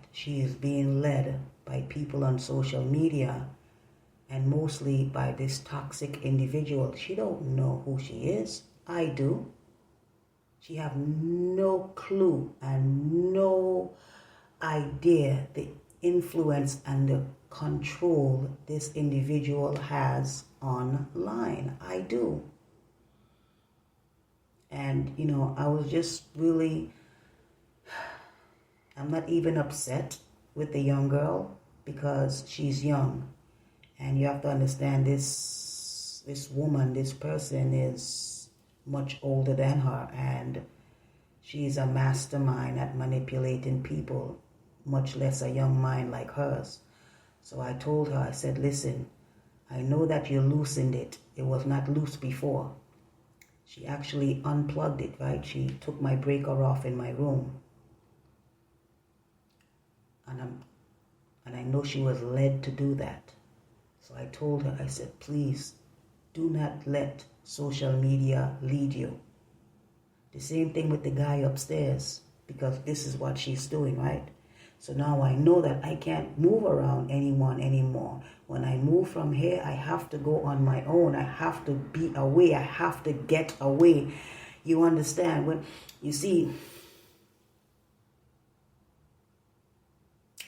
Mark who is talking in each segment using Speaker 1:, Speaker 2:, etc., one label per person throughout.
Speaker 1: that she is being led by people on social media, and mostly by this toxic individual. She don't know who she is. I do. She have no clue and no idea the influence and the control this individual has online. I do. And, I was just really, I'm not even upset with the young girl because she's young. And you have to understand this woman, this person is much older than her, and she's a mastermind at manipulating people, much less a young mind like hers. So I told her, I said, listen, I know that you loosened it. It was not loose before. She actually unplugged it, right? She took my breaker off in my room. And I know she was led to do that. So I told her, I said, please do not let social media lead you. The same thing with the guy upstairs, because this is what she's doing, right? So now I know that I can't move around anyone anymore. When I move from here, I have to go on my own. I have to be away. I have to get away. You understand? When you see,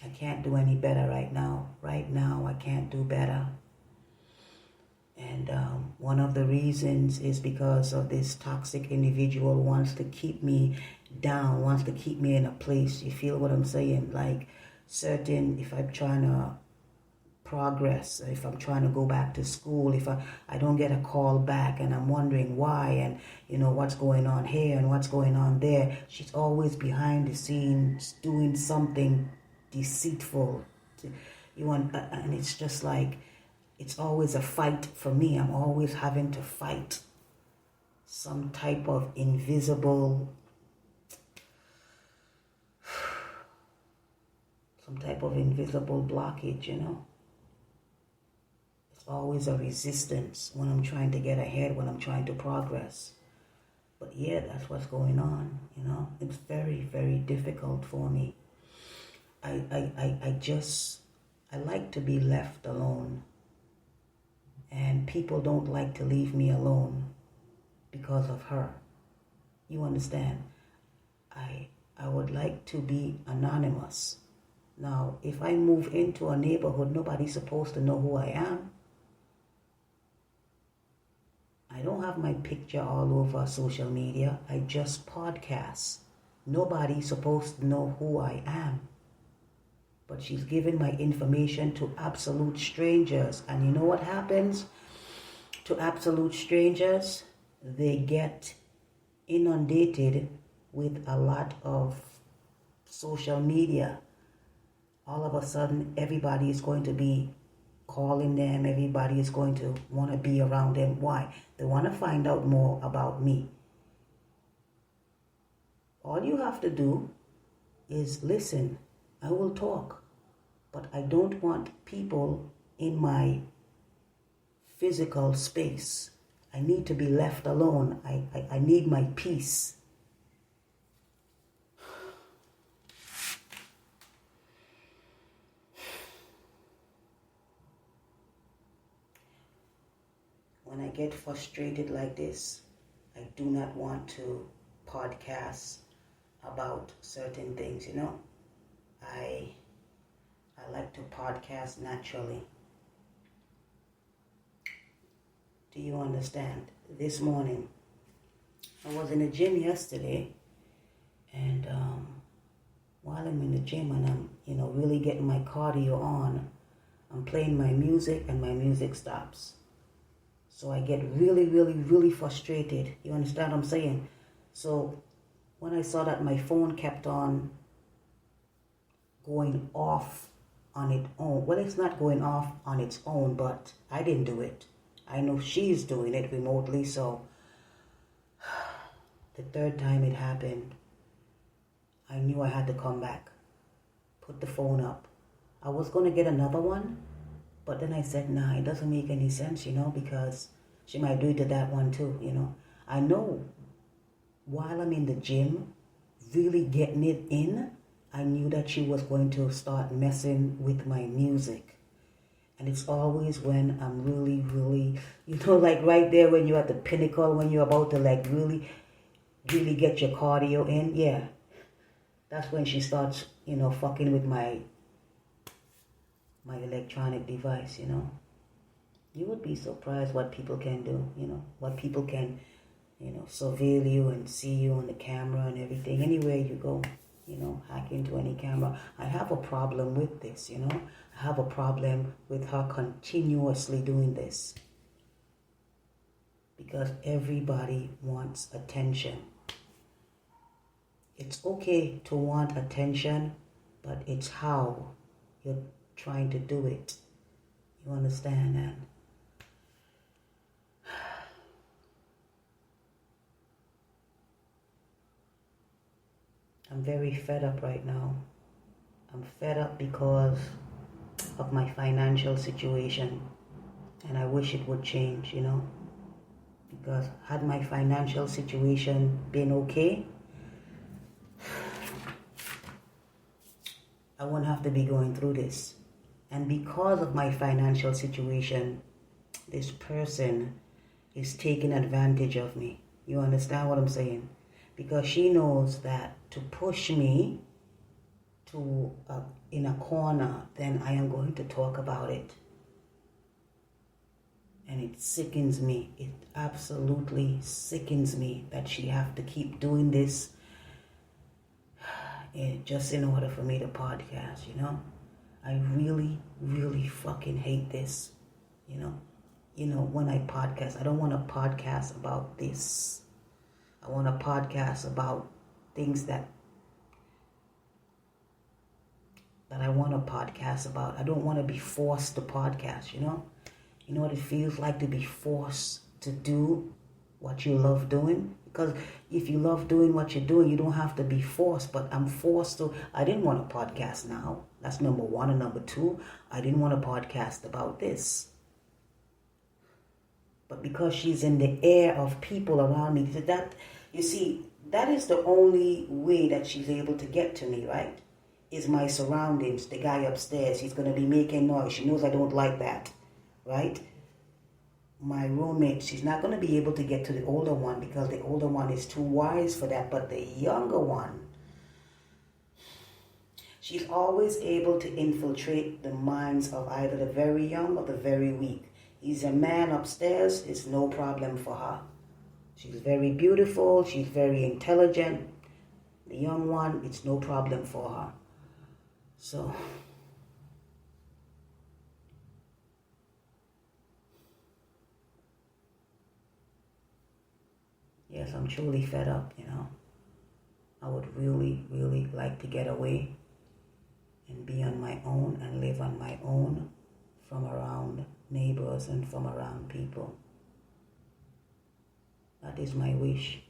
Speaker 1: I can't do any better right now. Right now, I can't do better. And one of the reasons is because of this toxic individual wants to keep me down, wants to keep me in a place. You feel what I'm saying? Like if I'm trying to progress, if I'm trying to go back to school, if I don't get a call back and I'm wondering why and, what's going on here and what's going on there. She's always behind the scenes doing something deceitful. And it's just like, it's always a fight for me. I'm always having to fight some type of invisible blockage, It's always a resistance when I'm trying to get ahead, when I'm trying to progress. But yeah, that's what's going on, It's very, very difficult for me. I like to be left alone. And people don't like to leave me alone because of her. You understand? I would like to be anonymous. Now, if I move into a neighborhood, nobody's supposed to know who I am. I don't have my picture all over social media. I just podcast. Nobody's supposed to know who I am. But she's giving my information to absolute strangers. And you know what happens to absolute strangers? They get inundated with a lot of social media. All of a sudden, everybody is going to be calling them. Everybody is going to want to be around them. Why? They want to find out more about me. All you have to do is listen. I will talk, but I don't want people in my physical space. I need to be left alone. I need my peace. When I get frustrated like this, I do not want to podcast about certain things, I like to podcast naturally. Do you understand? This morning, I was in the gym yesterday, and while I'm in the gym and I'm, really getting my cardio on, I'm playing my music and my music stops. So I get really, really, really frustrated. You understand what I'm saying? So when I saw that my phone kept on going off on its own. Well, it's not going off on its own, but I didn't do it. I know she's doing it remotely, so the third time it happened, I knew I had to come back, put the phone up. I was going to get another one, but then I said, nah, it doesn't make any sense, because she might do it to that one too, I know while I'm in the gym, really getting it in, I knew that she was going to start messing with my music. And it's always when I'm really, really, like right there when you're at the pinnacle, when you're about to like really, really get your cardio in. Yeah, that's when she starts, fucking with my electronic device, You would be surprised what people can do, what people can, surveil you and see you on the camera and everything. Anywhere you go, hack into any camera. I have a problem with this, I have a problem with her continuously doing this. Because everybody wants attention. It's okay to want attention, but it's how you're trying to do it. You understand that? I'm very fed up right now. I'm fed up because of my financial situation. And I wish it would change, Because had my financial situation been okay, I wouldn't have to be going through this. And because of my financial situation, this person is taking advantage of me. You understand what I'm saying? Because she knows that to push me to in a corner, then I am going to talk about it. And it sickens me. It absolutely sickens me that she have to keep doing this just in order for me to podcast, I really, really fucking hate this, when I podcast, I don't want to podcast about this. I want to podcast about things that I want to podcast about. I don't want to be forced to podcast, You know what it feels like to be forced to do what you love doing? Because if you love doing what you're doing, you don't have to be forced. But I'm forced to. I didn't want to podcast now. That's number one. And number two, I didn't want to podcast about this. But because she's in the air of people around me, that is the only way that she's able to get to me, right? Is my surroundings. The guy upstairs, he's going to be making noise. She knows I don't like that, right? My roommate, she's not going to be able to get to the older one because the older one is too wise for that. But the younger one, she's always able to infiltrate the minds of either the very young or the very weak. He's a man upstairs, it's no problem for her. She's very beautiful, she's very intelligent. The young one, it's no problem for her. So, yes, I'm truly fed up, I would really, really like to get away and be on my own and live on my own from around neighbors and from around people. That is my wish.